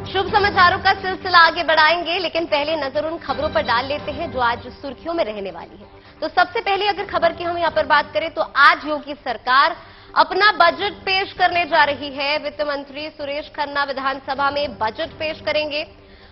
शुभ समाचारों का सिलसिला आगे बढ़ाएंगे, लेकिन पहले नजर उन खबरों पर डाल लेते हैं जो आज सुर्खियों में रहने वाली है। तो सबसे पहले अगर खबर की हम यहां पर बात करें तो आज योगी सरकार अपना बजट पेश करने जा रही है। वित्त मंत्री सुरेश खन्ना विधानसभा में बजट पेश करेंगे।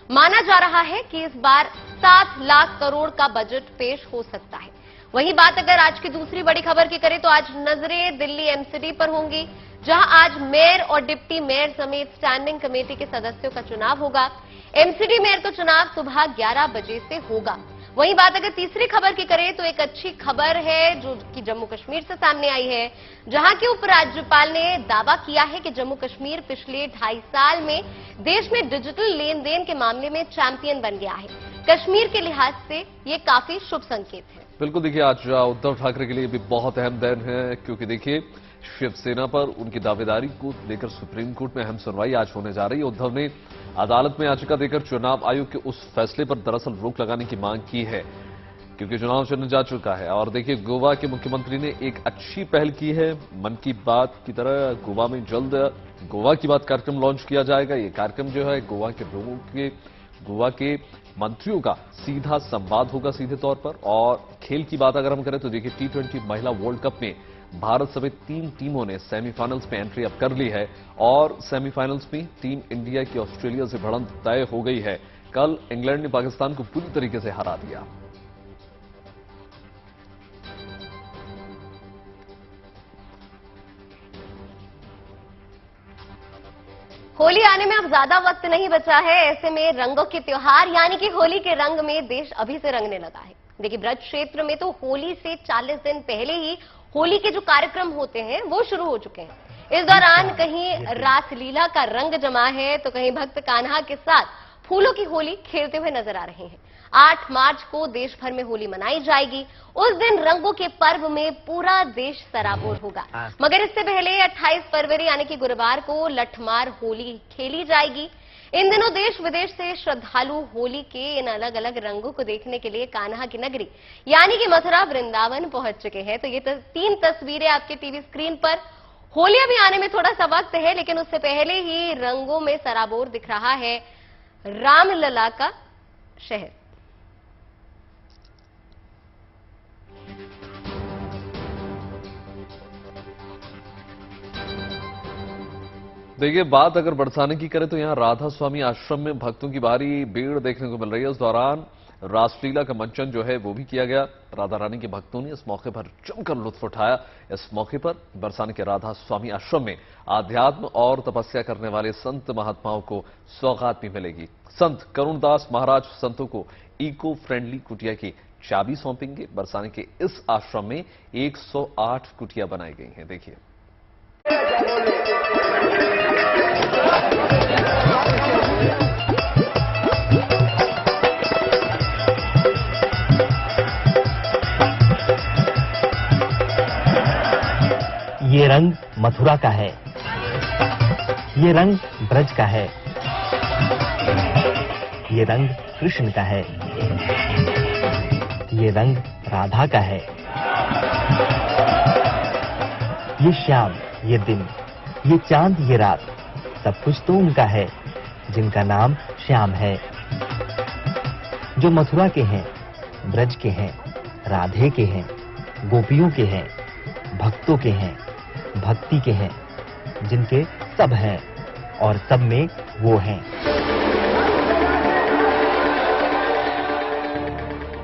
माना जा रहा है कि इस बार 7 लाख करोड़ का बजट पेश हो सकता है। वहीं बात अगर आज की दूसरी बड़ी खबर की करें तो आज नजरें दिल्ली एमसीडी पर होंगी, जहां आज मेयर और डिप्टी मेयर समेत स्टैंडिंग कमेटी के सदस्यों का चुनाव होगा। एमसीडी मेयर का चुनाव सुबह 11 बजे से होगा। वहीं बात अगर तीसरी खबर की करें तो एक अच्छी खबर है जो कि जम्मू कश्मीर से सामने आई है, जहां के उपराज्यपाल ने दावा किया है कि जम्मू कश्मीर पिछले 2.5 साल में देश में डिजिटल लेन देन के मामले में चैंपियन बन गया है। कश्मीर के लिहाज से ये काफी शुभ संकेत है। बिल्कुल, देखिए आज उद्धव ठाकरे के लिए भी बहुत अहम दिन है, क्योंकि देखिए शिवसेना पर उनकी दावेदारी को लेकर सुप्रीम कोर्ट में अहम सुनवाई आज होने जा रही है। उद्धव ने अदालत में याचिका देकर चुनाव आयोग के उस फैसले पर दरअसल रोक लगाने की मांग की है, क्योंकि चुनाव चिन्ह जा चुका है। और देखिए गोवा के मुख्यमंत्री ने एक अच्छी पहल की है। मन की बात की तरह गोवा में जल्द गोवा की बात कार्यक्रम लॉन्च किया जाएगा। ये कार्यक्रम जो है गोवा के लोगों के, गोवा के मंत्रियों का सीधा संवाद होगा सीधे तौर पर। और खेल की बात अगर हम करें तो देखिए T20 महिला वर्ल्ड कप में भारत समेत 3 टीमों ने सेमीफाइनल्स में एंट्री अप कर ली है और सेमीफाइनल्स में टीम इंडिया की ऑस्ट्रेलिया से भिड़ंत तय हो गई है। कल इंग्लैंड ने पाकिस्तान को पूरी तरीके से हरा दिया। होली आने में अब ज्यादा वक्त नहीं बचा है। ऐसे में रंगों के त्योहार यानी कि होली के रंग में देश अभी से रंगने लगा है। देखिए ब्रज क्षेत्र में तो होली से 40 दिन पहले ही होली के जो कार्यक्रम होते हैं वो शुरू हो चुके हैं। इस दौरान कहीं रासलीला का रंग जमा है तो कहीं भक्त कान्हा के साथ फूलों की होली खेलते हुए नजर आ रहे हैं। 8 मार्च को देश भर में होली मनाई जाएगी। उस दिन रंगों के पर्व में पूरा देश सराबोर होगा। मगर इससे पहले 28 फरवरी यानी कि गुरुवार को लठमार होली खेली जाएगी। इन दिनों देश विदेश से श्रद्धालु होली के इन अलग अलग रंगों को देखने के लिए कान्हा की नगरी यानी कि मथुरा वृंदावन पहुंच चुके हैं। तो ये 3 तस्वीरें आपके टीवी स्क्रीन पर। होली अभी आने में थोड़ा सा वक्त है, लेकिन उससे पहले ही रंगों में सराबोर दिख रहा है रामलला का शहर। देखिए बात अगर बरसाने की करें तो यहां राधा स्वामी आश्रम में भक्तों की भारी भीड़ देखने को मिल रही है। उस दौरान रासलीला का मंचन जो है वो भी किया गया। राधा रानी के भक्तों ने इस मौके पर जमकर लुत्फ उठाया। इस मौके पर बरसाने के राधा स्वामी आश्रम में आध्यात्म और तपस्या करने वाले संत महात्माओं को सौगात भी मिलेगी। संत करुणदास महाराज संतों को इको फ्रेंडली कुटिया की चाबी सौंपेंगे। बरसाने के इस आश्रम में 108 कुटिया बनाई गई हैं। देखिए ये रंग मथुरा का है, ये रंग ब्रज का है, ये रंग कृष्ण का है, ये रंग राधा का है। ये शाम, ये दिन, ये चांद, ये रात, सब कुछ तो उनका है जिनका नाम श्याम है। जो मथुरा के हैं, ब्रज के हैं, राधे के हैं, गोपियों के हैं, भक्तों के हैं, भक्ति के हैं, जिनके सब हैं और सब में वो हैं।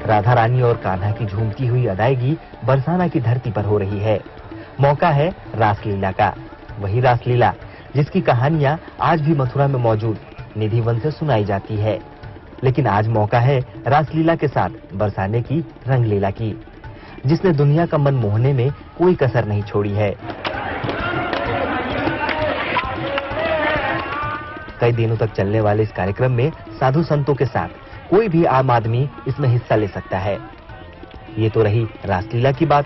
राधा रानी और कान्हा की झूमती हुई अदायगी बरसाना की धरती पर हो रही है। मौका है रासलीला का, वही रासलीला जिसकी कहानियां आज भी मथुरा में मौजूद निधिवन से सुनाई जाती है। लेकिन आज मौका है रासलीला के साथ बरसाने की रंगलीला की, जिसने दुनिया का मन मोहने में कोई कसर नहीं छोड़ी है। कई दिनों तक चलने वाले इस कार्यक्रम में साधु संतों के साथ कोई भी आम आदमी इसमें हिस्सा ले सकता है। ये तो रही रासलीला की बात,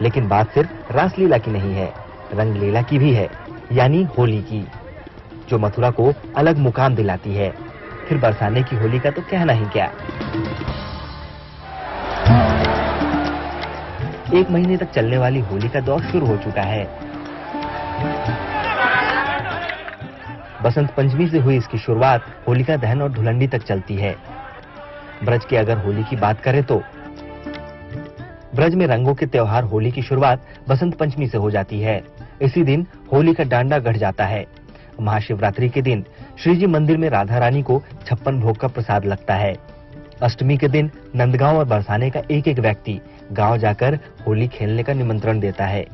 लेकिन बात सिर्फ रासलीला की नहीं है, रंगलीला की भी है, यानी होली की, जो मथुरा को अलग मुकाम दिलाती है। फिर बरसाने की होली का तो कहना ही क्या। 1 महीने तक चलने वाली होली का दौर शुरू हो चुका है। बसंत पंचमी से हुई इसकी शुरुआत होलिका दहन और धुलंडी तक चलती है। ब्रज की अगर होली की बात करें तो ब्रज में रंगों के त्योहार होली की शुरुआत बसंत पंचमी से हो जाती है। इसी दिन होली का डांडा गढ़ जाता है। महाशिवरात्रि के दिन श्रीजी मंदिर में राधा रानी को 56 भोग का प्रसाद लगता है। अष्टमी के दिन नंदगांव और बरसाने का एक एक व्यक्ति गांव जाकर होली खेलने का निमंत्रण देता है।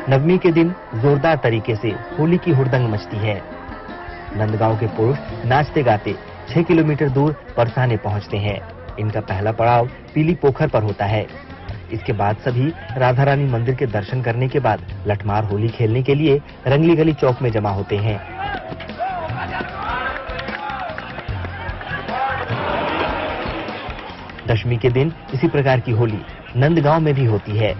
नवमी के दिन जोरदार तरीके से होली की हुड़दंग मचती है। नंदगांव के पुरुष नाचते गाते 6 किलोमीटर दूर बरसाने पहुंचते हैं। इनका पहला पड़ाव पीली पोखर पर होता है। इसके बाद सभी राधा रानी मंदिर के दर्शन करने के बाद लठमार होली खेलने के लिए रंगली गली चौक में जमा होते हैं। दशमी के दिन इसी प्रकार की होली नंदगांव में भी होती है।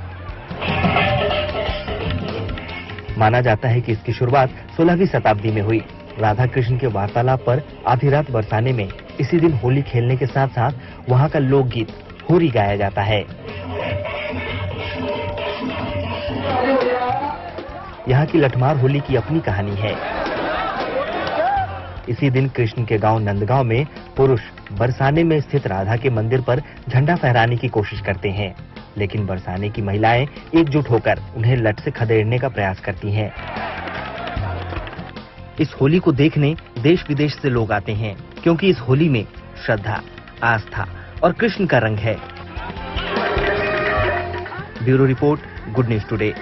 माना जाता है कि इसकी शुरुआत 16वीं शताब्दी में हुई। राधा कृष्ण के वार्तालाप पर आधी रात बरसाने में इसी दिन होली खेलने के साथ साथ वहां का लोकगीत होरी गाया जाता है। यहाँ की लठमार होली की अपनी कहानी है। इसी दिन कृष्ण के गांव नंदगांव में पुरुष बरसाने में स्थित राधा के मंदिर पर झंडा फहराने की कोशिश करते हैं, लेकिन बरसाने की महिलाएं एकजुट होकर उन्हें लठ से खदेड़ने का प्रयास करती हैं। इस होली को देखने देश विदेश से लोग आते हैं, क्योंकि इस होली में श्रद्धा, आस्था और कृष्ण का रंग है। Bureau report, good news today.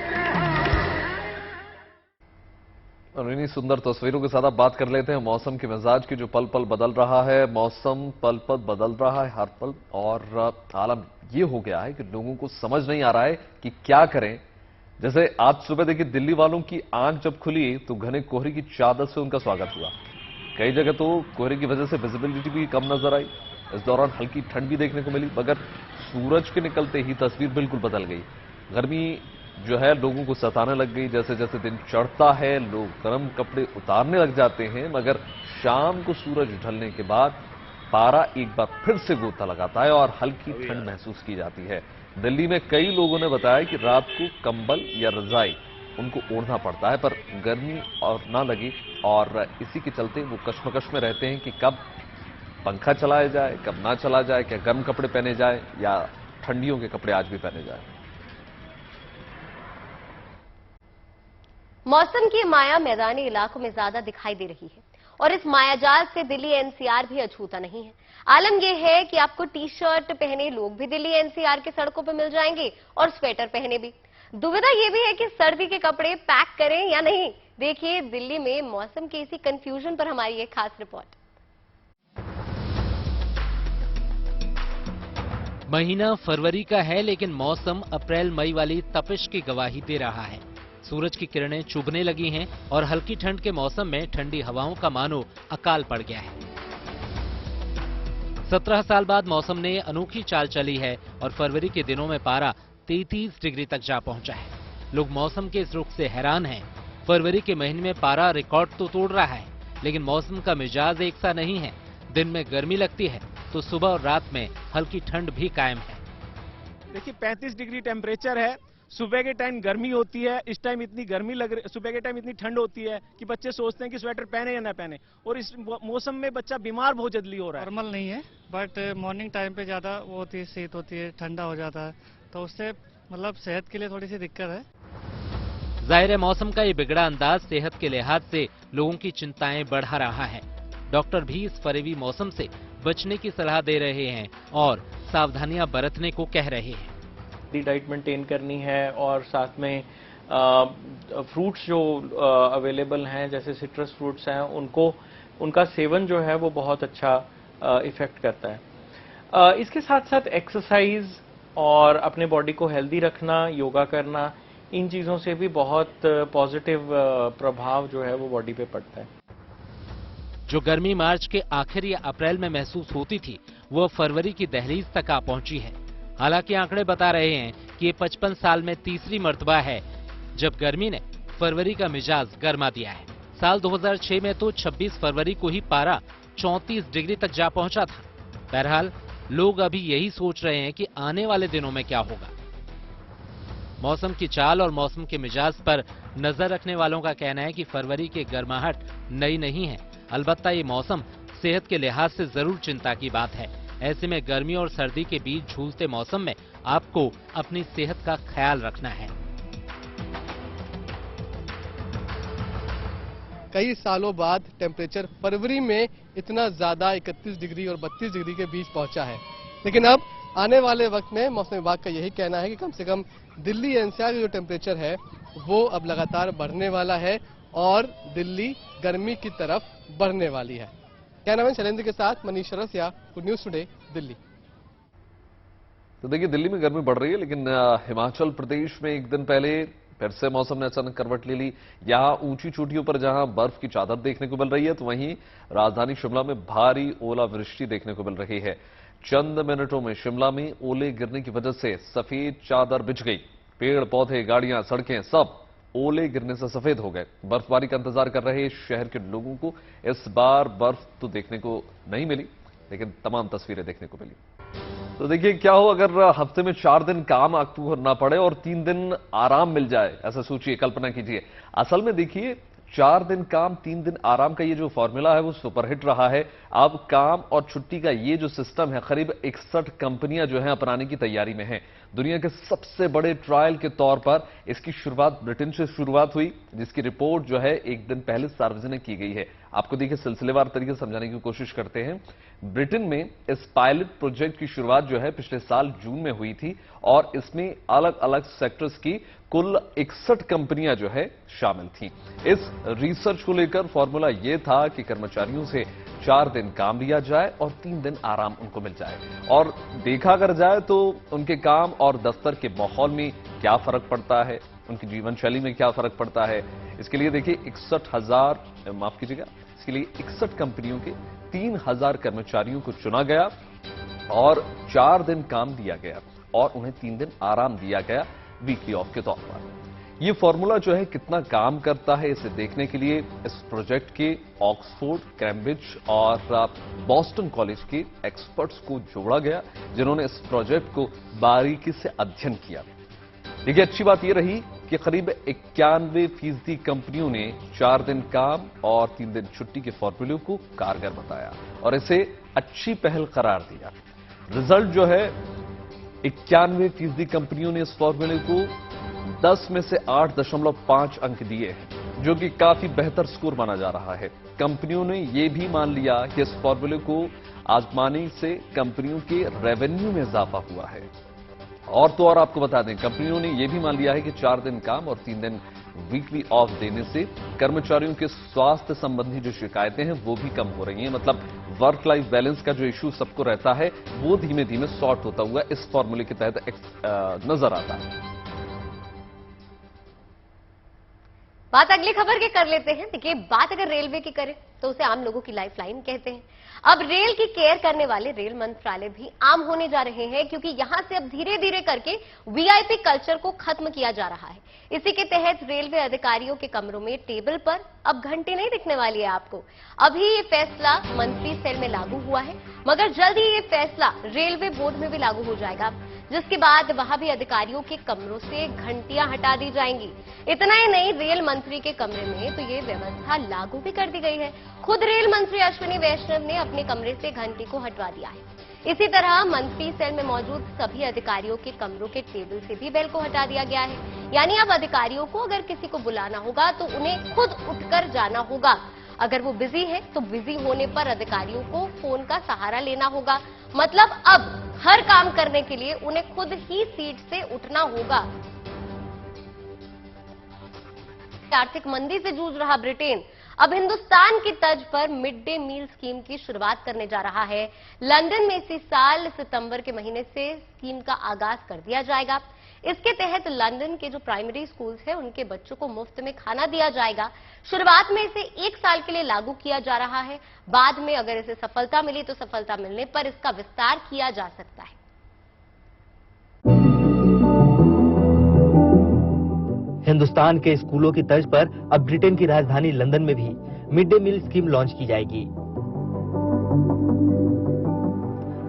और इन्हीं सुंदर तस्वीरों के साथ आप बात कर लेते हैं मौसम के मिजाज की, जो पल पल बदल रहा है। मौसम पल पल बदल रहा है हर पल, और आलम ये हो गया है कि लोगों को समझ नहीं आ रहा है कि क्या करें। जैसे आज सुबह देखिए, दिल्ली वालों की आंख जब खुली तो घने कोहरे की चादर से उनका स्वागत हुआ। कई जगह तो कोहरे की वजह से विजिबिलिटी भी कम नजर आई। इस दौरान हल्की ठंड भी देखने को मिली, मगर सूरज के निकलते ही तस्वीर बिल्कुल बदल गई। गर्मी जो है लोगों को सताने लग गई। जैसे जैसे दिन चढ़ता है लोग गर्म कपड़े उतारने लग जाते हैं, मगर शाम को सूरज ढलने के बाद पारा एक बार फिर से गोता लगाता है और हल्की ठंड महसूस की जाती है। दिल्ली में कई लोगों ने बताया कि रात को कंबल या रजाई उनको ओढ़ना पड़ता है, पर गर्मी और ना लगी, और इसी के चलते वो कश्मकश में रहते हैं कि कब पंखा चलाया जाए, कब ना चला जाए, क्या गर्म कपड़े पहने जाए या ठंडियों के कपड़े आज भी पहने जाए। मौसम की माया मैदानी इलाकों में ज्यादा दिखाई दे रही है, और इस मायाजाल से दिल्ली एनसीआर भी अछूता नहीं है। आलम यह है कि आपको टी शर्ट पहने लोग भी दिल्ली एनसीआर के सड़कों पर मिल जाएंगे, और स्वेटर पहने भी। दुविधा यह भी है कि सर्दी के कपड़े पैक करें या नहीं। देखिए दिल्ली में मौसम के इसी कंफ्यूजन पर हमारी एक खास रिपोर्ट। महीना फरवरी का है, लेकिन मौसम अप्रैल मई वाली तपिश की गवाही दे रहा है। सूरज की किरणें चुभने लगी हैं और हल्की ठंड के मौसम में ठंडी हवाओं का मानो अकाल पड़ गया है। 17 साल बाद मौसम ने अनोखी चाल चली है और फरवरी के दिनों में पारा 33 डिग्री तक जा पहुंचा है। लोग मौसम के इस रुख से हैरान हैं। फरवरी के महीने में पारा रिकॉर्ड तो तोड़ रहा है, लेकिन मौसम का मिजाज एक सा नहीं है। दिन में गर्मी लगती है तो सुबह और रात में हल्की ठंड भी कायम है। देखिए 35 डिग्री टेम्परेचर है। सुबह के टाइम गर्मी होती है, इस टाइम इतनी गर्मी लग रही, सुबह के टाइम इतनी ठंड होती है कि बच्चे सोचते हैं कि स्वेटर पहने या ना पहने, और इस मौसम में बच्चा बीमार बहुत जल्दी हो रहा है। नॉर्मल नहीं है, बट मॉर्निंग टाइम पे ज्यादा वो होती है, शीत होती है, ठंडा हो जाता है, तो उससे मतलब सेहत के लिए थोड़ी सी दिक्कत है। जाहिर है मौसम का ये बिगड़ा अंदाज सेहत के लिहाज से लोगों की चिंताएं बढ़ा रहा है। डॉक्टर भी इस फरेबी मौसम से बचने की सलाह दे रहे हैं और सावधानियां बरतने को कह रहे हैं। डाइट मेंटेन करनी है, और साथ में फ्रूट्स जो अवेलेबल हैं, जैसे सिट्रस फ्रूट्स हैं, उनका सेवन जो है वो बहुत अच्छा इफेक्ट करता है। इसके साथ साथ एक्सरसाइज और अपने बॉडी को हेल्दी रखना, योगा करना, इन चीज़ों से भी बहुत पॉजिटिव प्रभाव जो है वो बॉडी पे पड़ता है। जो गर्मी मार्च के आखिर या अप्रैल में महसूस होती थी, वो फरवरी की दहलीज तक आ पहुंची है। हालांकि आंकड़े बता रहे हैं कि ये 55 साल में तीसरी मर्तबा है जब गर्मी ने फरवरी का मिजाज गर्मा दिया है। साल 2006 में तो 26 फरवरी को ही पारा 34 डिग्री तक जा पहुंचा था। बहरहाल लोग अभी यही सोच रहे हैं कि आने वाले दिनों में क्या होगा। मौसम की चाल और मौसम के मिजाज पर नजर रखने वालों का कहना है कि फरवरी की गर्माहट नई नहीं है। अलबत्ता ये मौसम सेहत के लिहाज से जरूर चिंता की बात है। ऐसे में गर्मी और सर्दी के बीच झूलते मौसम में आपको अपनी सेहत का ख्याल रखना है। कई सालों बाद टेम्परेचर फरवरी में इतना ज्यादा 31 डिग्री और 32 डिग्री के बीच पहुंचा है, लेकिन अब आने वाले वक्त में मौसम विभाग का यही कहना है कि कम से कम दिल्ली एनसीआर का जो टेम्परेचर है वो अब लगातार बढ़ने वाला है और दिल्ली गर्मी की तरफ बढ़ने वाली है। कैमरामैन शैलेंद्र के साथ मनीष रसिया, गुड न्यूज टुडे, दिल्ली। तो देखिए, दिल्ली में गर्मी बढ़ रही है, लेकिन हिमाचल प्रदेश में एक दिन पहले फिर से मौसम ने अचानक करवट ले ली। यहां ऊंची चोटियों पर जहां बर्फ की चादर देखने को मिल रही है, तो वहीं राजधानी शिमला में भारी ओलावृष्टि देखने को मिल रही है। चंद मिनटों में शिमला में ओले गिरने की वजह से सफेद चादर बिछ गई। पेड़ पौधे, गाड़ियां, सड़कें सब ओले गिरने से सफेद हो गए। बर्फबारी का इंतजार कर रहे शहर के लोगों को इस बार बर्फ तो देखने को नहीं मिली, लेकिन तमाम तस्वीरें देखने को मिली। तो देखिए, क्या हो अगर हफ्ते में 4 दिन काम आपको करना पड़े और 3 दिन आराम मिल जाए। ऐसा सोचिए, कल्पना कीजिए। असल में देखिए, 4 दिन काम 3 दिन आराम का ये जो फॉर्मूला है वो सुपरहिट रहा है। अब काम और छुट्टी का ये जो सिस्टम है, करीब 61 कंपनियां जो हैं अपनाने की तैयारी में हैं। दुनिया के सबसे बड़े ट्रायल के तौर पर इसकी शुरुआत ब्रिटेन से शुरुआत हुई, जिसकी रिपोर्ट जो है एक दिन पहले सार्वजनिक की गई है। आपको देखिए, सिलसिलेवार तरीके से समझाने की कोशिश करते हैं। ब्रिटेन में इस पायलट प्रोजेक्ट की शुरुआत जो है पिछले साल जून में हुई थी और इसमें अलग अलग सेक्टर्स की कुल 61 कंपनियां जो है शामिल थीं। इस रिसर्च को लेकर फॉर्मूला यह था कि कर्मचारियों से 4 दिन काम लिया जाए और 3 दिन आराम उनको मिल जाए। और देखा अगर जाए तो उनके काम और दफ्तर के माहौल में क्या फर्क पड़ता है, उनकी जीवन शैली में क्या फर्क पड़ता है। इसके लिए देखिए, 61 कंपनियों के 3000 कर्मचारियों को चुना गया और 4 दिन काम दिया गया और उन्हें 3 दिन आराम दिया गया वीकली ऑफ के तौर पर। ये फॉर्मूला जो है कितना काम करता है, इसे देखने के लिए इस प्रोजेक्ट के ऑक्सफोर्ड, कैम्ब्रिज और बॉस्टन कॉलेज के एक्सपर्ट्स को जोड़ा गया, जिन्होंने इस प्रोजेक्ट को बारीकी से अध्ययन किया। देखिए, अच्छी बात यह रही कि करीब 91% कंपनियों ने 4 दिन काम और 3 दिन छुट्टी के फॉर्मूले को कारगर बताया और इसे अच्छी पहल करार दिया। रिजल्ट जो है, 91% कंपनियों ने इस फॉर्मूले को 10 में से 8.5 अंक दिए हैं, जो कि काफी बेहतर स्कोर माना जा रहा है। कंपनियों ने यह भी मान लिया कि इस फॉर्मूले को आजमाने से कंपनियों के रेवेन्यू में इजाफा हुआ है। और तो और आपको बता दें, कंपनियों ने यह भी मान लिया है कि 4 दिन काम और 3 दिन वीकली ऑफ देने से कर्मचारियों के स्वास्थ्य संबंधी जो शिकायतें हैं वो भी कम हो रही हैं। मतलब वर्क लाइफ बैलेंस का जो इश्यू सबको रहता है वो धीमे धीमे सॉर्ट होता हुआ इस फॉर्मूले के तहत नजर आता है। बात अगली खबर की कर लेते हैं। देखिए, बात अगर रेलवे की करें तो उसे आम लोगों की लाइफलाइन कहते हैं। अब रेल की केयर करने वाले रेल मंत्रालय भी आम होने जा रहे हैं, क्योंकि यहां से अब धीरे धीरे करके वीआईपी कल्चर को खत्म किया जा रहा है। इसी के तहत रेलवे अधिकारियों के कमरों में टेबल पर अब घंटी नहीं दिखने वाली है आपको। अभी ये फैसला मंत्री सेल में लागू हुआ है, मगर जल्द ही ये फैसला रेलवे बोर्ड में भी लागू हो जाएगा, जिसके बाद वहां भी अधिकारियों के कमरों से घंटियां हटा दी जाएंगी। इतना ही नहीं, रेल मंत्री के कमरे में तो ये व्यवस्था लागू भी कर दी गई है। खुद रेल मंत्री अश्विनी वैष्णव ने अपने कमरे से घंटी को हटवा दिया है। इसी तरह मंत्री सेल में मौजूद सभी अधिकारियों के कमरों के टेबल से भी बेल को हटा दिया गया है। यानी अब अधिकारियों को अगर किसी को बुलाना होगा तो उन्हें खुद उठकर जाना होगा। अगर वो बिजी है तो बिजी होने पर अधिकारियों को फोन का सहारा लेना होगा। मतलब अब हर काम करने के लिए उन्हें खुद ही सीट से उठना होगा। आर्थिक मंदी से जूझ रहा ब्रिटेन अब हिंदुस्तान की तर्ज पर मिड डे मील स्कीम की शुरुआत करने जा रहा है। लंदन में इसी साल सितंबर के महीने से स्कीम का आगाज कर दिया जाएगा। इसके तहत लंदन के जो प्राइमरी स्कूल्स हैं उनके बच्चों को मुफ्त में खाना दिया जाएगा। शुरुआत में इसे 1 साल के लिए लागू किया जा रहा है। बाद में अगर इसे सफलता मिली तो सफलता मिलने पर इसका विस्तार किया जा सकता है। हिंदुस्तान के स्कूलों की तर्ज पर अब ब्रिटेन की राजधानी लंदन में भी mid day meal scheme launch की जाएगी।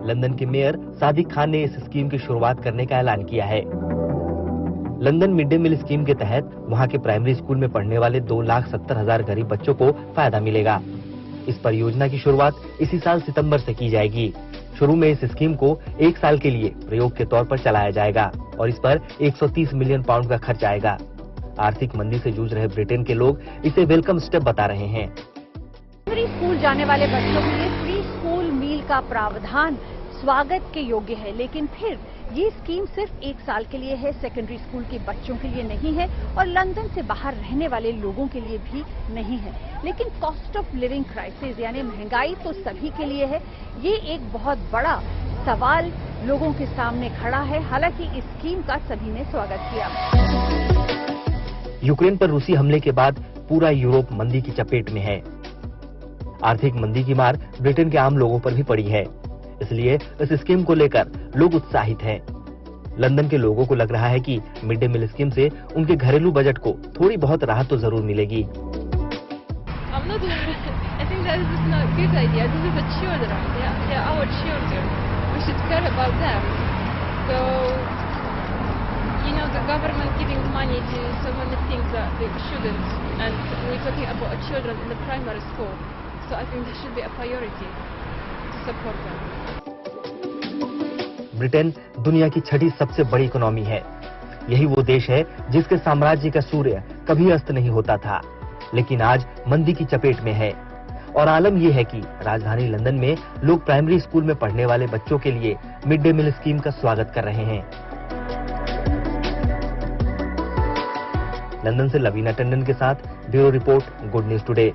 लंदन के मेयर सादिक खान ने इस स्कीम की शुरुआत करने का ऐलान किया है। London mid day meal scheme के तहत वहां के प्राइमरी स्कूल में पढ़ने वाले 2,70,000 गरीब बच्चों को फायदा मिलेगा। इस परियोजना की शुरुआत इसी साल सितंबर से की जाएगी। शुरू में इस स्कीम को 1 साल के लिए प्रयोग के तौर पर चलाया जाएगा और इस पर 130 मिलियन पाउंड का खर्च आएगा। आर्थिक मंदी से जूझ रहे ब्रिटेन के लोग इसे वेलकम स्टेप बता रहे हैं। प्राइमरी स्कूल जाने वाले बच्चों के लिए फ्री स्कूल मील का प्रावधान स्वागत के योग्य है, लेकिन फिर ये स्कीम सिर्फ 1 साल के लिए है, सेकेंडरी स्कूल के बच्चों के लिए नहीं है और लंदन से बाहर रहने वाले लोगों के लिए भी नहीं है। लेकिन कॉस्ट ऑफ लिविंग क्राइसिस यानी महंगाई तो सभी के लिए है। ये एक बहुत बड़ा सवाल लोगों के सामने खड़ा है। हालांकि इस स्कीम का सभी ने स्वागत किया। यूक्रेन पर रूसी हमले के बाद पूरा यूरोप मंदी की चपेट में है। आर्थिक मंदी की मार ब्रिटेन के आम लोगों पर भी पड़ी है, इसलिए इस स्कीम को लेकर लोग उत्साहित हैं। लंदन के लोगों को लग रहा है कि मिड डे मील स्कीम से उनके घरेलू बजट को थोड़ी बहुत राहत तो जरूर मिलेगी। ब्रिटेन दुनिया की 6ठी सबसे बड़ी इकोनॉमी है। यही वो देश है जिसके साम्राज्य का सूर्य कभी अस्त नहीं होता था, लेकिन आज मंदी की चपेट में है। और आलम यह है कि राजधानी लंदन में लोग प्राइमरी स्कूल में पढ़ने वाले बच्चों के लिए मिड डे मील स्कीम का स्वागत कर रहे हैं। लंदन से लवीना टंडन के साथ bureau report, good news today.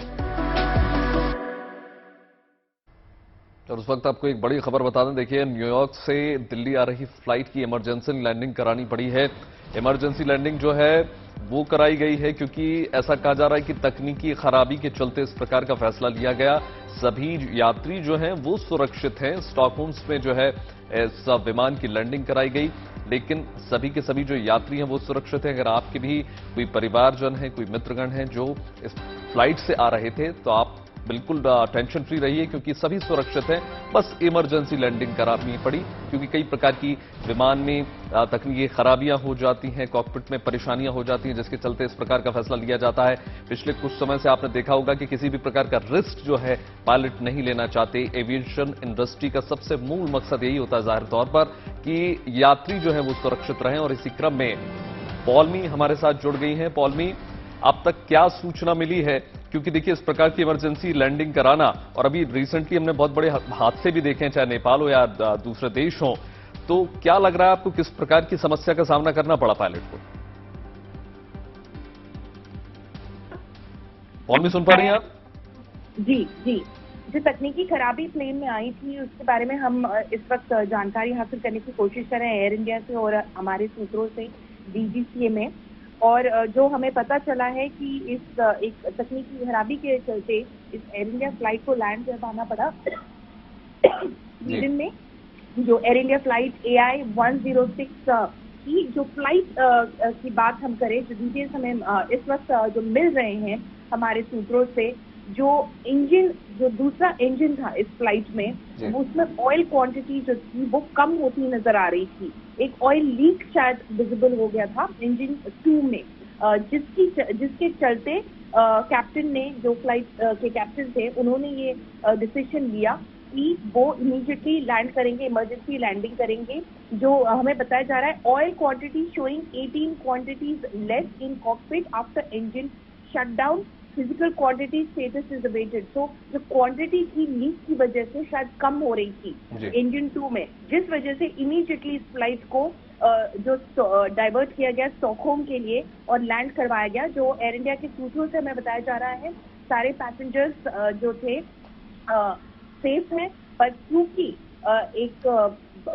और उस वक्त आपको एक बड़ी खबर बता दें। देखिए, न्यूयॉर्क से दिल्ली आ रही फ्लाइट की इमरजेंसी लैंडिंग करानी पड़ी है। इमरजेंसी लैंडिंग जो है वो कराई गई है क्योंकि ऐसा कहा जा रहा है कि तकनीकी खराबी के चलते इस प्रकार का फैसला लिया गया। सभी यात्री जो हैं वो सुरक्षित हैं। स्टॉकहोम्स में जो है इस विमान की लैंडिंग कराई गई, लेकिन सभी के सभी जो यात्री हैं वो सुरक्षित हैं। अगर आपके भी कोई परिवारजन है, कोई मित्रगण हैं जो इस फ्लाइट से आ रहे थे, तो आप बिल्कुल टेंशन फ्री रहिए क्योंकि सभी सुरक्षित हैं। बस इमरजेंसी लैंडिंग करानी पड़ी क्योंकि कई प्रकार की विमान में तकनीकी खराबियां हो जाती हैं, कॉकपिट में परेशानियां हो जाती हैं, जिसके चलते इस प्रकार का फैसला लिया जाता है। पिछले कुछ समय से आपने देखा होगा कि किसी भी प्रकार का रिस्क जो है पायलट नहीं लेना चाहते। एविएशन इंडस्ट्री का सबसे मूल मकसद यही होता है जाहिर तौर पर कि यात्री जो है वो सुरक्षित रहें। और इसी क्रम में पॉलमी हमारे साथ जुड़ गई हैं। पॉलमी, अब तक क्या सूचना मिली है? क्योंकि देखिए, इस प्रकार की इमरजेंसी लैंडिंग कराना, और अभी रिसेंटली हमने बहुत बड़े हादसे भी देखे हैं, चाहे नेपाल हो या दूसरे देश हो, तो क्या लग रहा है आपको किस प्रकार की समस्या का सामना करना पड़ा पायलट को? कौन भी सुन पा रही हैं आप? जी जी, जो तकनीकी खराबी प्लेन में आई थी उसके बारे में हम इस वक्त जानकारी हासिल करने की कोशिश कर रहे हैं एयर इंडिया से और हमारे सूत्रों से DGCA में। और जो हमें पता चला है कि इस एक तकनीकी खराबी के चलते इस एयर इंडिया फ्लाइट को लैंड करवाना पड़ा स्वीडन में। जो एयर इंडिया फ्लाइट AI 106 की जो फ्लाइट की बात हम करें, जो डिटेल्स हमें इस वक्त जो मिल रहे हैं हमारे सूत्रों से, जो इंजन, जो दूसरा इंजन था इस फ्लाइट में, उसमें ऑयल क्वांटिटी जो थी वो कम होती नजर आ रही थी। एक ऑयल लीक शायद विजिबल हो गया था इंजन 2 में, जिसके चलते कैप्टन ने, जो फ्लाइट के कैप्टन थे, उन्होंने ये डिसीजन लिया कि वो इमीडिएटली लैंड करेंगे, इमरजेंसी लैंडिंग करेंगे। जो हमें बताया जा रहा है, oil quantity showing 18 quantities less in cockpit after engine shutdown, physical quantity status is awaited. तो जो क्वांटिटी थी लीक की वजह से शायद कम हो रही थी इंजन 2 में, जिस वजह से इमीडिएटली इस फ्लाइट को जो डाइवर्ट किया गया स्टॉकहोम के लिए और लैंड करवाया गया। जो एयर इंडिया के सूत्रों से हमें बताया जा रहा है, सारे पैसेंजर्स जो थे सेफ हैं, पर क्योंकि एक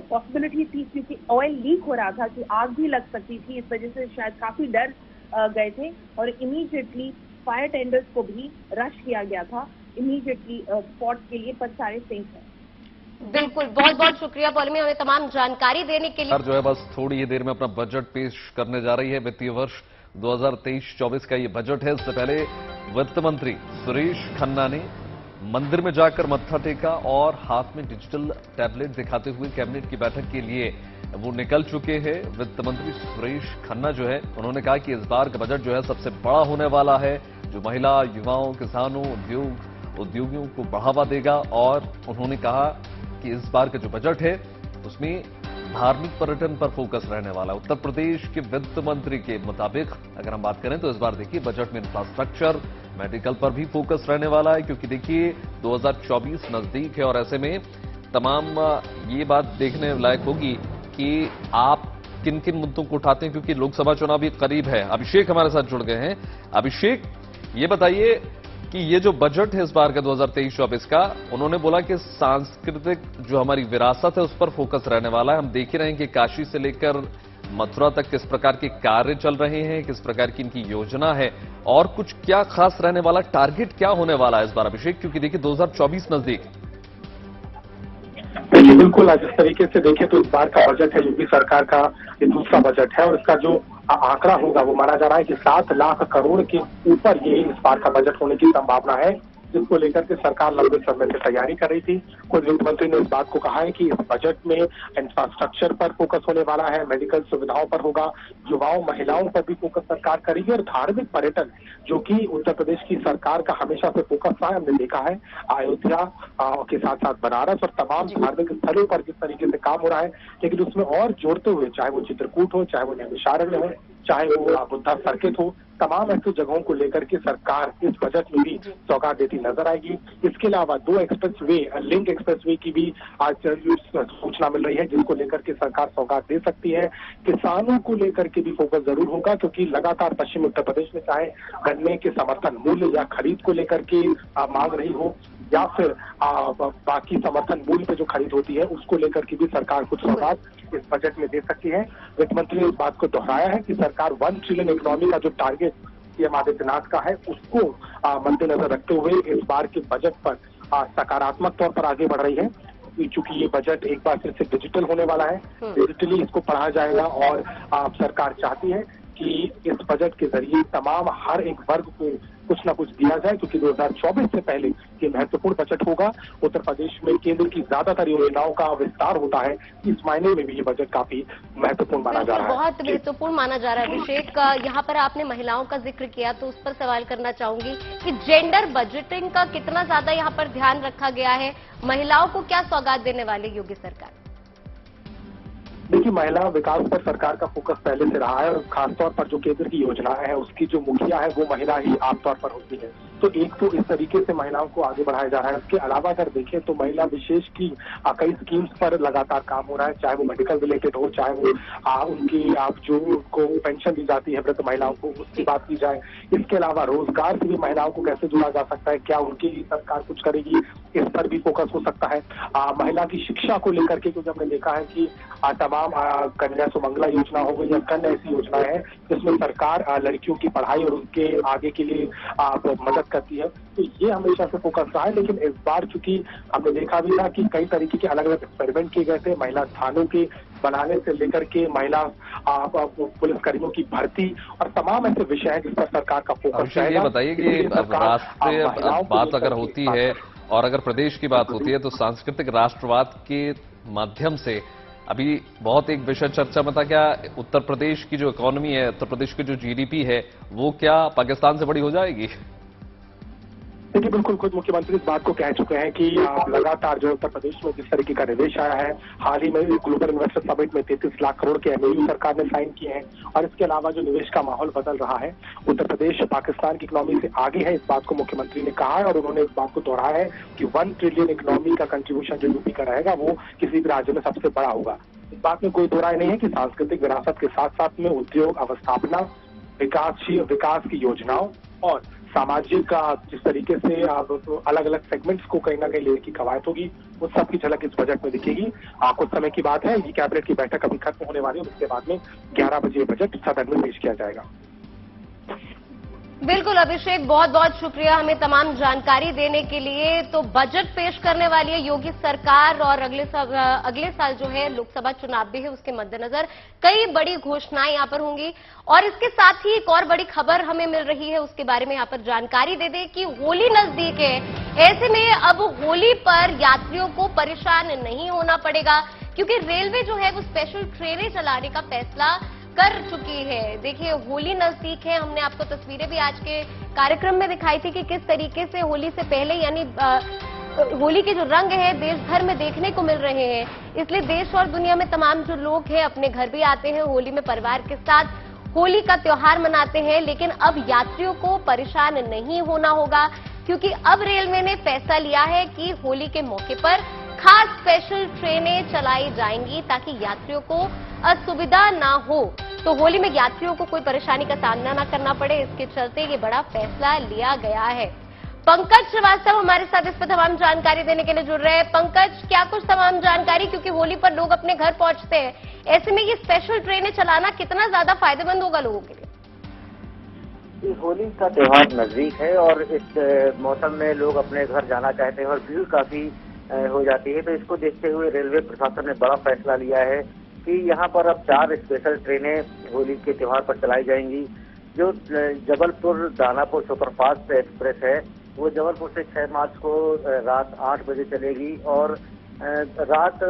पॉसिबिलिटी थी, क्योंकि ऑयल लीक हो रहा था कि आग भी लग सकती थी, इस वजह से शायद काफी डर गए थे और इमीडिएटली फायर टेंडर्स को भी रश किया गया था इमीडिएटली स्पॉट के लिए, पर सारे सेफ हैं। बिल्कुल, बहुत बहुत शुक्रिया पॉलमी, हमें तमाम जानकारी देने के लिए। जो है बस थोड़ी ही देर में अपना बजट पेश करने जा रही है। वित्तीय वर्ष 2023-24 का ये बजट है। इससे पहले वित्त मंत्री सुरेश खन्ना ने मंदिर में जाकर मत्था टेका और हाथ में डिजिटल टैबलेट दिखाते हुए कैबिनेट की बैठक के लिए वो निकल चुके हैं। वित्त मंत्री सुरेश खन्ना जो है उन्होंने कहा कि इस बार का बजट जो है सबसे बड़ा होने वाला है, जो महिला, युवाओं, किसानों, उद्योगियों को बढ़ावा देगा। और उन्होंने कहा कि इस बार का जो बजट है उसमें धार्मिक पर्यटन पर फोकस रहने वाला है। उत्तर प्रदेश के वित्त मंत्री के मुताबिक अगर हम बात करें तो इस बार देखिए बजट में इंफ्रास्ट्रक्चर, मेडिकल पर भी फोकस रहने वाला है, क्योंकि देखिए 2024 नजदीक है और ऐसे में तमाम ये बात देखने लायक होगी कि आप किन किन मुद्दों को उठाते हैं, क्योंकि लोकसभा चुनाव भी करीब है। अभिषेक हमारे साथ जुड़ गए हैं। अभिषेक, ये बताइए कि ये जो बजट है इस बार का 2023-24 का, उन्होंने बोला कि सांस्कृतिक जो हमारी विरासत है उस पर फोकस रहने वाला है। हम देख ही रहे हैं कि काशी से लेकर मथुरा तक किस प्रकार के कार्य चल रहे हैं, किस प्रकार की इनकी योजना है, और कुछ क्या खास रहने वाला, टारगेट क्या होने वाला है इस बार अभिषेक, क्योंकि देखिए 2024 नजदीक। देखिए बिल्कुल, आज इस तरीके से देखें तो इस बार का बजट है यूपी सरकार का ये दूसरा बजट है और इसका जो आंकड़ा होगा वो माना जा रहा है कि 7 लाख करोड़ के ऊपर ये इस बार का बजट होने की संभावना है, जिसको लेकर के सरकार लंबे समय से तैयारी कर रही थी। खुद वित्त मंत्री ने इस बात को कहा है कि इस बजट में इंफ्रास्ट्रक्चर पर फोकस होने वाला है, मेडिकल सुविधाओं पर होगा, युवाओं, महिलाओं पर भी फोकस सरकार करेगी और धार्मिक पर्यटन जो कि उत्तर प्रदेश की सरकार का हमेशा से फोकस रहा है। हमने देखा है अयोध्या के साथ साथ बनारस और तमाम धार्मिक स्थलों पर किस तरीके से काम हो रहा है, लेकिन उसमें और जोड़ते हुए चाहे वो चित्रकूट हो, चाहे वो नैमिषारण्य हो, चाहे वो बुद्धा सर्किट हो, तमाम ऐसी जगहों को लेकर के सरकार इस बजट में भी सौगात देती नजर आएगी। इसके अलावा 2 एक्सप्रेसवे, लिंक एक्सप्रेसवे की भी आज सूचना मिल रही है, जिसको लेकर के सरकार सौगात दे सकती है। किसानों को लेकर के भी फोकस जरूर होगा, क्योंकि लगातार पश्चिम उत्तर प्रदेश में चाहे गन्ने के समर्थन मूल्य या खरीद को लेकर के मांग रही हो, या फिर बाकी समर्थन मूल्य पे जो खरीद होती है उसको लेकर के भी सरकार कुछ सौगात इस बजट में दे सकती है। वित्त मंत्री ने इस बात को दोहराया है कि सरकार 1 ट्रिलियन इकोनॉमी का जो टारगेट सीएम आदित्यनाथ का है उसको मद्देनजर रखते हुए इस बार के बजट पर सकारात्मक तौर पर आगे बढ़ रही है। चूंकि ये बजट एक बार फिर से डिजिटल होने वाला है, डिजिटली इसको पढ़ा जाएगा और सरकार चाहती है कि इस बजट के जरिए तमाम हर एक वर्ग को कुछ ना कुछ दिया जाए, क्योंकि 2024 से पहले ये महत्वपूर्ण बजट होगा। उत्तर प्रदेश में केंद्र की ज्यादातर योजनाओं का विस्तार होता है, इस मायने में भी ये बजट काफी महत्वपूर्ण माना जा रहा है। बहुत महत्वपूर्ण माना जा रहा है। अभिषेक, यहाँ पर आपने महिलाओं का जिक्र किया तो उस पर सवाल करना चाहूंगी कि जेंडर बजटिंग का कितना ज्यादा यहाँ पर ध्यान रखा गया है, महिलाओं को क्या सौगात देने वाली योगी सरकार? देखिए, महिला विकास पर सरकार का फोकस पहले से रहा है और खासतौर पर जो केंद्र की योजनाएं हैं उसकी जो मुखिया है वो महिला ही आमतौर पर होती है। तो एक तो इस तरीके से महिलाओं को आगे बढ़ाया जा रहा है। इसके अलावा अगर देखें तो महिला विशेष की कई स्कीम्स पर लगातार काम हो रहा है, चाहे वो मेडिकल रिलेटेड हो, चाहे वो उनकी जो उनको पेंशन दी जाती है वृद्ध महिलाओं को, उसकी बात की जाए। इसके अलावा रोजगार से भी महिलाओं को कैसे जोड़ा जा सकता है, क्या उनके लिए सरकार कुछ करेगी, इस पर भी फोकस हो सकता है। महिला की शिक्षा को लेकर के क्योंकि हमने देखा है कि तमाम कन्या सुमंगला योजना हो गई या कन्या ऐसी योजनाएं हैं जिसमें सरकार लड़कियों की पढ़ाई और उनके आगे के लिए मदद करती है, तो ये हमेशा से फोकस रहा है। लेकिन इस बार चूंकि हमने देखा भी था कि कई तरीके के अलग अलग एक्सपेरिमेंट किए गए थे, महिला थानों के बनाने से लेकर के महिला पुलिसकर्मियों की भर्ती और तमाम ऐसे विषय हैं जिस पर सरकार का फोकस है। ये बताइए कि राष्ट्रीय बात अगर होती है और अगर प्रदेश की बात होती है तो सांस्कृतिक राष्ट्रवाद के माध्यम से अभी बहुत एक विषय चर्चा में था, क्या उत्तर प्रदेश की जो इकोनॉमी है, उत्तर प्रदेश की जो जीडीपी है वो क्या पाकिस्तान से बड़ी हो जाएगी? देखिए, बिल्कुल खुद मुख्यमंत्री इस बात को कह चुके हैं कि लगातार जो उत्तर प्रदेश में जिस तरीके का निवेश आया है, हाल ही में ग्लोबल इन्वेस्टर समिट में 33 लाख करोड़ के एमओयू सरकार ने साइन किए हैं और इसके अलावा जो निवेश का माहौल बदल रहा है, उत्तर प्रदेश पाकिस्तान की इकोनॉमी से आगे है, इस बात को मुख्यमंत्री ने कहा है और उन्होंने इस बात को दोहराया है कि 1 ट्रिलियन इकोनॉमी का कंट्रीब्यूशन जो यूपी का रहेगा वो किसी भी राज्य में सबसे बड़ा होगा। इस बात में कोई दो राय नहीं है कि सांस्कृतिक विरासत के साथ साथ में उद्योग, अवस्थापना, विकास की योजनाओं और सामाजिक जिस तरीके से अलग अलद सेगमेंट्स को कहीं ना कहीं लेने की कवायद होगी, उस सब की झलक इस बजट में दिखेगी। कुछ समय की बात है, ये कैबिनेट की बैठक अभी खत्म होने वाली है, उसके बाद में 11 बजे बजट सदन में पेश किया जाएगा। बिल्कुल अभिषेक, बहुत बहुत शुक्रिया हमें तमाम जानकारी देने के लिए। तो बजट पेश करने वाली है योगी सरकार और अगले साल जो है लोकसभा चुनाव भी है, उसके मद्देनजर कई बड़ी घोषणाएं यहां पर होंगी। और इसके साथ ही एक और बड़ी खबर हमें मिल रही है, उसके बारे में यहां पर जानकारी दे दें कि होली नजदीक है। ऐसे में अब होली पर यात्रियों को परेशान नहीं होना पड़ेगा, क्योंकि रेलवे जो है वो स्पेशल ट्रेनें चलाने का फैसला कर चुकी है। देखिए होली नजदीक है, हमने आपको तस्वीरें भी आज के कार्यक्रम में दिखाई थी कि किस तरीके से होली से पहले यानी होली के जो रंग है देश भर में देखने को मिल रहे हैं। इसलिए देश और दुनिया में तमाम जो लोग हैं अपने घर भी आते हैं, होली में परिवार के साथ होली का त्योहार मनाते हैं। लेकिन अब यात्रियों को परेशान नहीं होना होगा, क्योंकि अब रेलवे ने फैसला लिया है कि होली के मौके पर खास स्पेशल ट्रेनें चलाई जाएंगी ताकि यात्रियों को असुविधा ना हो, तो होली में यात्रियों को कोई परेशानी का सामना ना करना पड़े। इसके चलते ये बड़ा फैसला लिया गया है। पंकज श्रीवास्तव हमारे साथ इस पर तमाम जानकारी देने के लिए जुड़ रहे हैं। पंकज, क्या कुछ तमाम जानकारी, क्योंकि होली पर लोग अपने घर पहुंचते हैं, ऐसे में ये स्पेशल ट्रेनें चलाना कितना ज्यादा फायदेमंद होगा लोगों के लिए? होली का त्योहार नजदीक है और इस मौसम में लोग अपने घर जाना चाहते हैं और भीड़ काफी हो जाती है, तो इसको देखते हुए रेलवे प्रशासन ने बड़ा फैसला लिया है कि यहाँ पर अब 4 स्पेशल ट्रेनें होली के त्योहार पर चलाई जाएंगी। जो जबलपुर दानापुर सुपरफास्ट एक्सप्रेस है वो जबलपुर से 6 मार्च को रात 8 बजे चलेगी और रात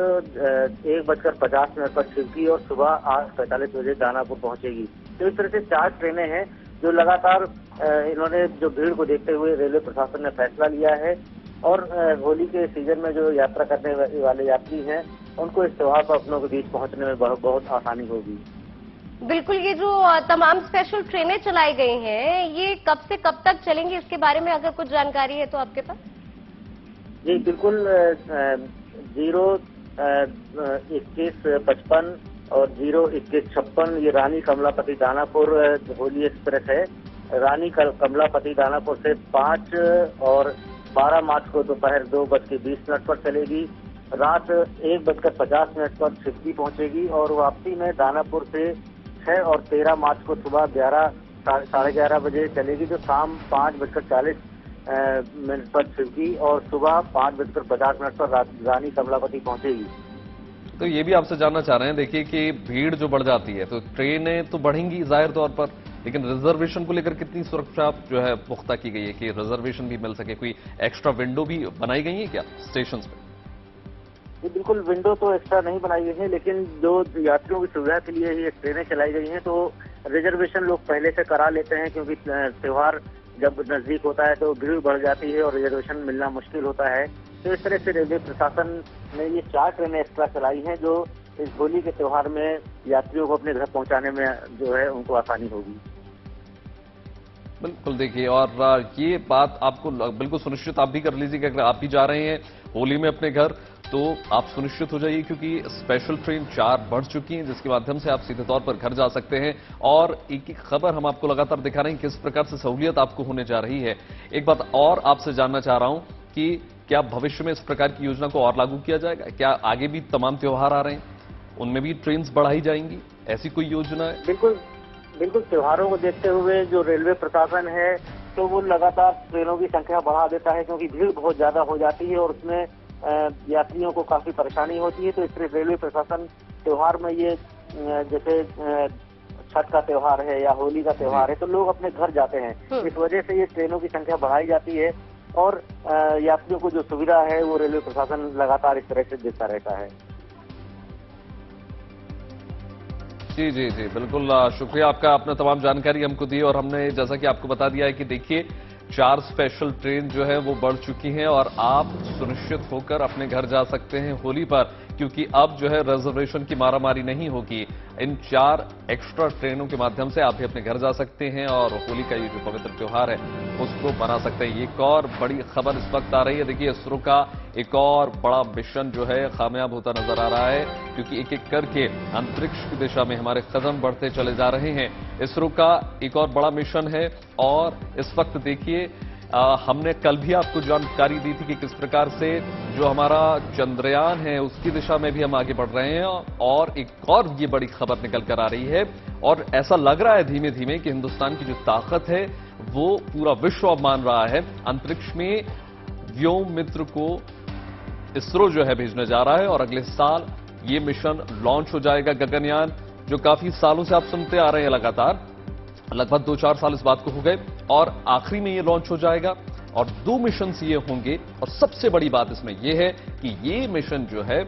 1:50 पर छिड़की और सुबह 8:45 बजे दानापुर पहुंचेगी। तो इस तरह से 4 ट्रेनें हैं जो लगातार इन्होंने जो भीड़ को देखते हुए रेलवे प्रशासन ने फैसला लिया है और होली के सीजन में जो यात्रा करने वाले यात्री हैं उनको इस त्योहार पर अपनों के बीच पहुंचने में बहुत आसानी होगी। बिल्कुल, ये जो तमाम स्पेशल ट्रेनें चलाई गई हैं ये कब से कब तक चलेंगी, इसके बारे में अगर कुछ जानकारी है तो आपके पास? जी बिल्कुल, 0:21:55 और 0:21:56 ये रानी कमलापति दानापुर होली एक्सप्रेस है। रानी कमलापति दानापुर से 5 और 12 मार्च को दोपहर 2:20 पर चलेगी। रात 1:50 पर छिड़की पहुंचेगी और वापसी में दानापुर से 6 और 13 मार्च को सुबह 11 साढ़े 11 बजे चलेगी, जो शाम 5:40 पर छिड़की और सुबह 5:50 पर रानी कमलापति पहुंचेगी। तो ये भी आपसे जानना चाह रहे हैं, देखिए कि भीड़ जो बढ़ जाती है तो ट्रेनें तो बढ़ेंगी जाहिर तौर पर, लेकिन रिजर्वेशन को लेकर कितनी सुरक्षा जो है पुख्ता की गई है कि रिजर्वेशन भी मिल सके? कोई एक्स्ट्रा विंडो भी बनाई गई है क्या स्टेशन पे? बिल्कुल, विंडो तो एक्स्ट्रा नहीं बनाई गई है, लेकिन जो यात्रियों की सुविधा के लिए ये ट्रेनें चलाई गई हैं तो रिजर्वेशन लोग पहले से करा लेते हैं, क्योंकि त्योहार जब नजदीक होता है तो भीड़ बढ़ जाती है और रिजर्वेशन मिलना मुश्किल होता है। तो इस तरह से रेलवे प्रशासन ने ये 4 ट्रेनें एक्स्ट्रा चलाई हैं जो इस होली के त्योहार में यात्रियों को अपने घर पहुंचाने में जो है उनको आसानी होगी। बिल्कुल, देखिए और ये बात आपको बिल्कुल सुनिश्चित आप भी कर लीजिए कि अगर आप भी जा रहे हैं होली में अपने घर तो आप सुनिश्चित हो जाइए, क्योंकि स्पेशल ट्रेन 4 बढ़ चुकी हैं जिसके माध्यम से आप सीधे तौर पर घर जा सकते हैं। और एक एक खबर हम आपको लगातार दिखा रहे हैं किस प्रकार से सहूलियत आपको होने जा रही है। एक बात और आपसे जानना चाह रहा हूं कि क्या भविष्य में इस प्रकार की योजना को और लागू किया जाएगा? क्या आगे भी तमाम त्योहार आ रहे हैं उनमें भी ट्रेन बढ़ाई जाएंगी, ऐसी कोई योजना है? बिल्कुल, त्योहारों को देखते हुए जो रेलवे प्रशासन है तो वो लगातार ट्रेनों की संख्या बढ़ा देता है, क्योंकि भीड़ बहुत ज्यादा हो जाती है और उसमें यात्रियों को काफी परेशानी होती है। तो इसलिए रेलवे प्रशासन त्योहार में ये जैसे छठ का त्योहार है या होली का त्योहार है तो लोग अपने घर जाते हैं, इस वजह से ये ट्रेनों की संख्या बढ़ाई जाती है और यात्रियों को जो सुविधा है वो रेलवे प्रशासन लगातार इस तरह से देता रहता है। जी जी जी बिल्कुल, शुक्रिया आपका, आपने तमाम जानकारी हमको दी और हमने जैसा कि आपको बता दिया है कि देखिए 4 स्पेशल ट्रेन जो है वो बढ़ चुकी हैं और आप सुनिश्चित होकर अपने घर जा सकते हैं होली पर, क्योंकि अब जो है रिजर्वेशन की मारामारी नहीं होगी। इन 4 एक्स्ट्रा ट्रेनों के माध्यम से आप भी अपने घर जा सकते हैं और होली का ये जो पवित्र त्योहार है उसको मना सकते हैं। एक और बड़ी खबर इस वक्त आ रही है, देखिए इसरो का एक और बड़ा मिशन जो है कामयाब होता नजर आ रहा है, क्योंकि एक एक करके अंतरिक्ष की दिशा में हमारे कदम बढ़ते चले जा रहे हैं। इसरो का एक और बड़ा मिशन है और इस वक्त देखिए हमने कल भी आपको जानकारी दी थी कि किस प्रकार से जो हमारा चंद्रयान है उसकी दिशा में भी हम आगे बढ़ रहे हैं और एक और ये बड़ी खबर निकल कर आ रही है और ऐसा लग रहा है धीमे धीमे कि हिंदुस्तान की जो ताकत है वो पूरा विश्व अब मान रहा है। अंतरिक्ष में व्योम मित्र को इसरो जो है भेजने जा रहा है और अगले साल ये मिशन लॉन्च हो जाएगा। गगनयान जो काफी सालों से आप सुनते आ रहे हैं लगातार, लगभग 2-4 साल इस बात को हो गए और आखिरी में ये लॉन्च हो जाएगा और 2 मिशन ये होंगे। और सबसे बड़ी बात इसमें यह है कि ये मिशन जो है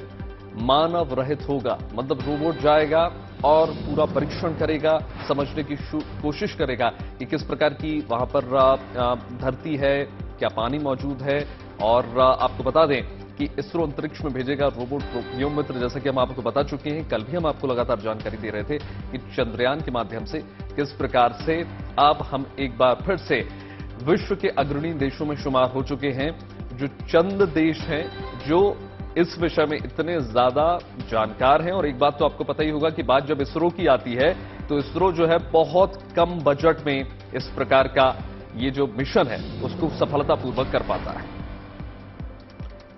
मानव रहित होगा, मतलब रोबोट जाएगा और पूरा परीक्षण करेगा, समझने की कोशिश करेगा कि किस प्रकार की वहां पर धरती है, क्या पानी मौजूद है। और आपको बता दें कि इसरो अंतरिक्ष में भेजेगा रोबोट व्योममित्र, जैसा कि हम आपको बता चुके हैं। कल भी हम आपको लगातार जानकारी दे रहे थे कि चंद्रयान के माध्यम से किस प्रकार से अब हम एक बार फिर से विश्व के अग्रणी देशों में शुमार हो चुके हैं। जो चंद देश हैं जो इस विषय में इतने ज्यादा जानकार हैं। और एक बात तो आपको पता ही होगा कि बात जब इसरो की आती है तो इसरो जो है बहुत कम बजट में इस प्रकार का ये जो मिशन है उसको सफलतापूर्वक कर पाता है।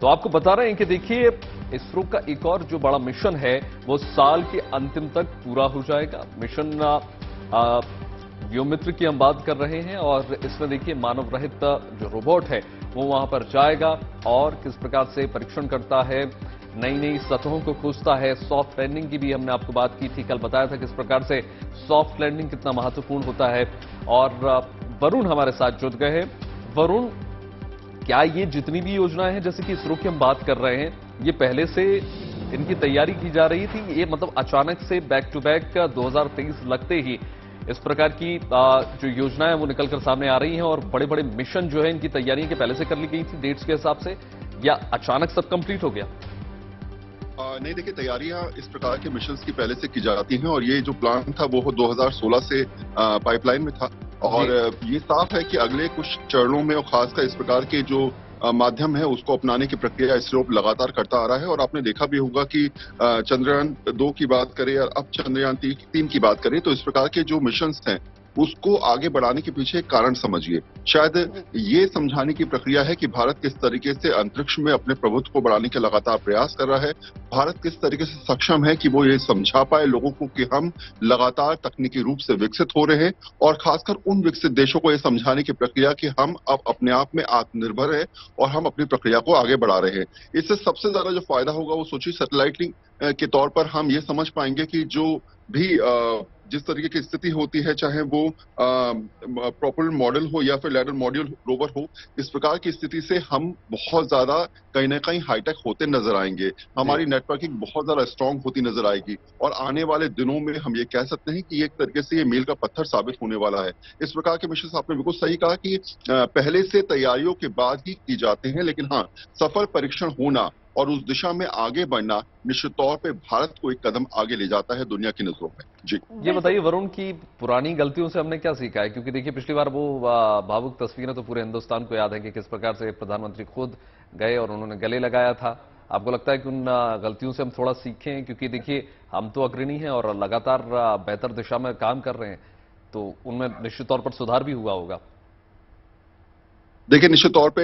तो आपको बता रहे हैं कि देखिए इसरो का एक और जो बड़ा मिशन है वो साल के अंतिम तक पूरा हो जाएगा। मिशन व्योममित्र की हम बात कर रहे हैं और इसमें देखिए मानव रहित जो रोबोट है वो वहां पर जाएगा और किस प्रकार से परीक्षण करता है, नई नई सतहों को खोजता है। सॉफ्ट लैंडिंग की भी हमने आपको बात की थी, कल बताया था किस प्रकार से सॉफ्ट लैंडिंग कितना महत्वपूर्ण होता है। और वरुण हमारे साथ जुड़ गए हैं। वरुण, क्या ये जितनी भी योजनाएं हैं जैसे कि इसरो की हम बात कर रहे हैं, ये पहले से इनकी तैयारी की जा रही थी, ये मतलब अचानक से बैक टू बैक 2023 लगते ही इस प्रकार की जो योजनाएं वो निकलकर सामने आ रही हैं और बड़े बड़े मिशन जो है इनकी तैयारियां के पहले से कर ली गई थी डेट्स के हिसाब से, या अचानक सब कंप्लीट हो गया? नहीं, देखिए तैयारियां इस प्रकार के मिशंस की पहले से की जाती हैं और ये जो प्लान था वो 2016 से पाइपलाइन में था। और ये साफ है कि अगले कुछ चरणों में और खासकर इस प्रकार के जो माध्यम है उसको अपनाने की प्रक्रिया इसरो लगातार करता आ रहा है। और आपने देखा भी होगा कि चंद्रयान 2 की बात करें या अब चंद्रयान 3 की बात करें तो इस प्रकार के जो मिशंस हैं उसको आगे बढ़ाने के पीछे कारण समझिए। शायद ये समझाने की प्रक्रिया है कि भारत किस तरीके से अंतरिक्ष में अपने प्रभुत्व को बढ़ाने के लगातार प्रयास कर रहा है। भारत किस तरीके से सक्षम है कि वो ये समझा पाए लोगों को कि हम लगातार तकनीकी रूप से विकसित हो रहे हैं और खासकर उन विकसित देशों को ये समझाने की प्रक्रिया कि हम अब अपने आप में आत्मनिर्भर है और हम अपनी प्रक्रिया को आगे बढ़ा रहे हैं। इससे सबसे ज्यादा जो फायदा होगा वो सोचिए सैटेलाइट के तौर पर हम ये समझ पाएंगे कि जो भी जिस तरीके की स्थिति होती है, चाहे वो प्रॉपर मॉडल हो या फिर लैडर मॉड्यूल रोवर हो, इस प्रकार की स्थिति से हम बहुत ज्यादा कहीं ना कहीं हाईटेक होते नजर आएंगे। हमारी नेटवर्किंग बहुत ज्यादा स्ट्रांग होती नजर आएगी और आने वाले दिनों में हम ये कह सकते हैं कि एक तरीके से ये मील का पत्थर साबित होने वाला है। इस प्रकार के मिशन आपने बिल्कुल सही कहा कि पहले से तैयारियों के बाद ही की जाते हैं, लेकिन हाँ, सफल परीक्षण होना और उस दिशा में आगे बढ़ना निश्चित तौर पे भारत को एक कदम आगे ले जाता है दुनिया की नजरों में। जी, ये बताइए वरुण की पुरानी गलतियों से हमने क्या सीखा है? क्योंकि देखिए पिछली बार वो भावुक तस्वीरें तो पूरे हिंदुस्तान को याद है कि किस प्रकार से प्रधानमंत्री खुद गए और उन्होंने गले लगाया था। आपको लगता है कि उन गलतियों से हम थोड़ा सीखें? क्योंकि देखिए हम तो अग्रणी हैं और लगातार बेहतर दिशा में काम कर रहे हैं, तो उनमें निश्चित तौर पर सुधार भी हुआ होगा। देखिए निश्चित तौर पे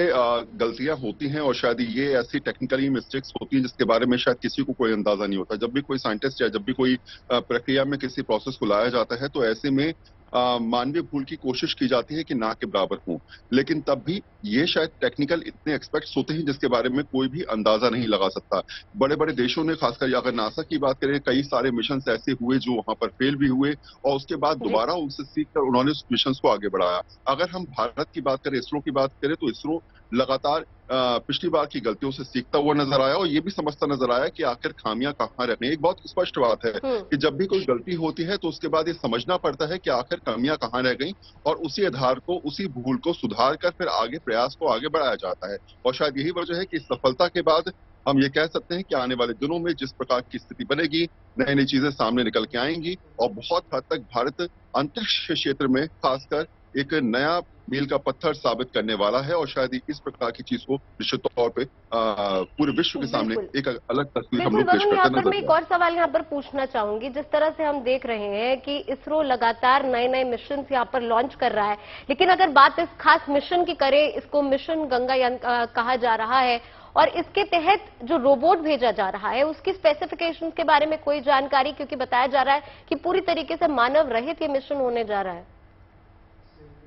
गलतियां होती हैं और शायद ये ऐसी टेक्निकली मिस्टेक्स होती हैं जिसके बारे में शायद किसी को कोई अंदाजा नहीं होता। जब भी कोई साइंटिस्ट या जब भी कोई प्रक्रिया में किसी प्रोसेस को लाया जाता है तो ऐसे में मानवीय भूल की कोशिश की जाती है कि ना के बराबर हो, लेकिन तब भी ये शायद टेक्निकल इतने एक्सपेक्ट्स होते हैं जिसके बारे में कोई भी अंदाजा नहीं लगा सकता। बड़े बड़े देशों ने, खासकर अगर नासा की बात करें, कई सारे मिशन ऐसे हुए जो वहां पर फेल भी हुए और उसके बाद दोबारा उनसे सीखकर उन्होंने उस मिशन को आगे बढ़ाया। अगर हम भारत की बात करें, इसरो की बात करें, तो इसरो लगातार पिछली बार की गलतियों से सीखता हुआ नजर आया और ये भी समझता नजर आया कि आखिर खामियां कहाँ रह गई। एक बहुत स्पष्ट बात है कि जब भी कोई गलती होती है तो उसके बाद ये समझना पड़ता है कि आखिर खामियां कहाँ रह गई और उसी आधार को, उसी भूल को सुधार कर फिर आगे प्रयास को आगे बढ़ाया जाता है। और शायद यही वजह है कि सफलता के बाद हम ये कह सकते हैं कि आने वाले दिनों में जिस प्रकार की स्थिति बनेगी, नई नई चीजें सामने निकल के आएंगी और बहुत हद तक भारत अंतरिक्ष क्षेत्र में खासकर एक नया मील का पत्थर साबित करने वाला है और शायद इस प्रकार की चीज को निश्चित तौर पे पूरे विश्व के सामने एक अलग तस्वीर हम लोग पेश करते नजर। मैं एक और सवाल यहाँ पर पूछना चाहूंगी। जिस तरह से हम देख रहे हैं कि इसरो लगातार नए नए मिशन यहाँ पर लॉन्च कर रहा है, लेकिन अगर बात इस खास मिशन की करें, इसको मिशन गंगायान कहा जा रहा है और इसके तहत जो रोबोट भेजा जा रहा है उसकी स्पेसिफिकेशंस के बारे में कोई जानकारी? क्योंकि बताया जा रहा है कि पूरी तरीके से मानव रहित ये मिशन होने जा रहा है।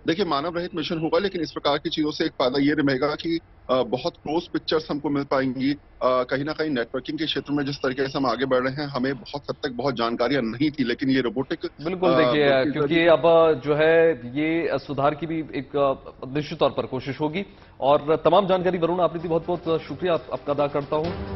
देखिए मानव रहित मिशन होगा, लेकिन इस प्रकार की चीजों से एक फायदा ये रहेगा कि बहुत क्लोज पिक्चर्स हमको मिल पाएंगी। कहीं ना कहीं नेटवर्किंग के क्षेत्र में जिस तरीके से हम आगे बढ़ रहे हैं, हमें बहुत हद तक बहुत जानकारियां नहीं थी, लेकिन ये रोबोटिक बिल्कुल देखिए, क्योंकि अब जो है ये सुधार की भी एक निश्चित तौर पर कोशिश होगी। और तमाम जानकारी वरुण आपने दी, बहुत बहुत शुक्रिया आपका अदा करता हूं।